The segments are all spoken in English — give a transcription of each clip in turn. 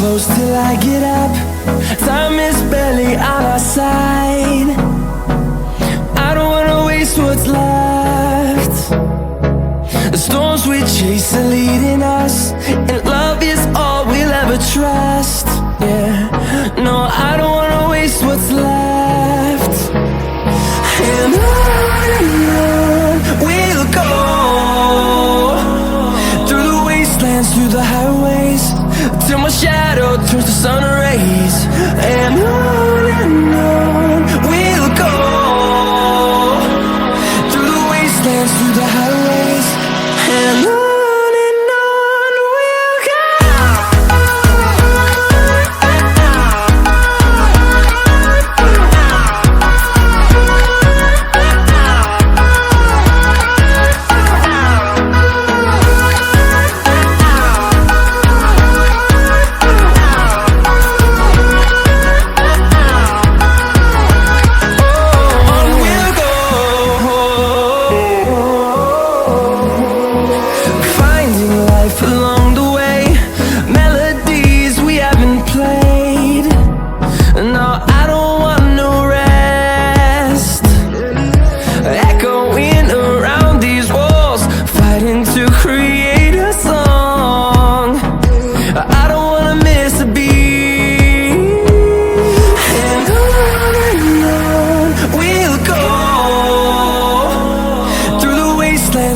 close till I get up. Time is barely on our side. I don't wanna waste what's left. The storms we chase are leading us, and love is all we'll ever trust. Yeah, no, I don't wanna waste what's left. And on we'll go, through the wastelands, through the highways, till my shadow turns to sun rays. And on we'll go, through the wastelands, through the highways, and on we'll go.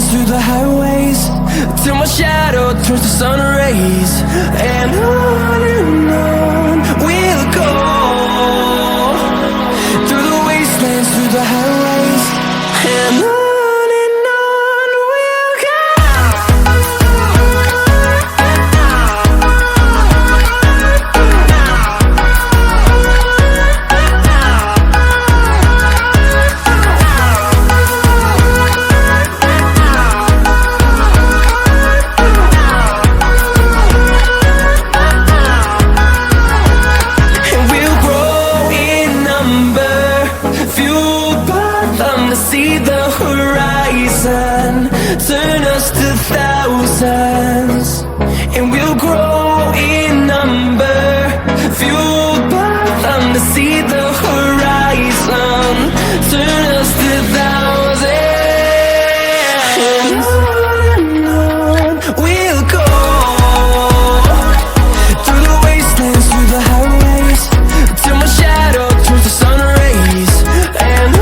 Through the highways, till my shadow turns to sun rays. And on we'll go, through the wastelands, through the highways, and on we'll go. See the horizon, turn us to thousands, and we'll grow in number, fueled by them. To see the horizon, turn us to thousands, and on we'll go, through the wastelands, through the highways, till my shadow turns to sun rays. And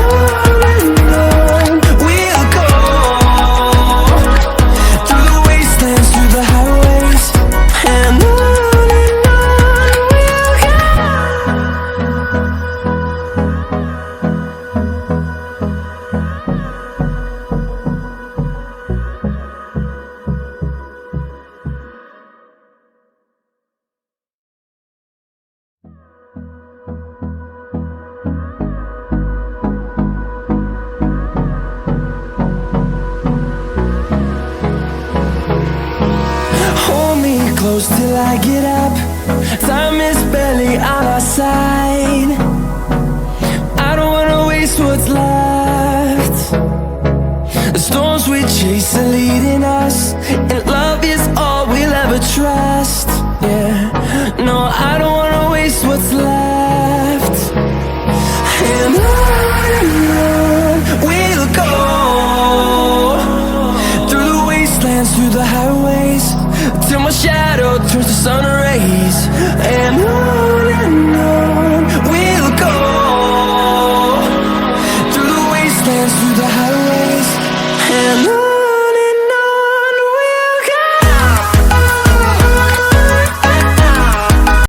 close till I get up. Time is barely on our side. I don't wanna waste what's left. The storms we chase are leading us, and love is all we'll ever trust. Yeah, no, I don't wanna waste what's left. And on we'll go, through the wastelands, through the highways, till my shadow turns to sun rays. And on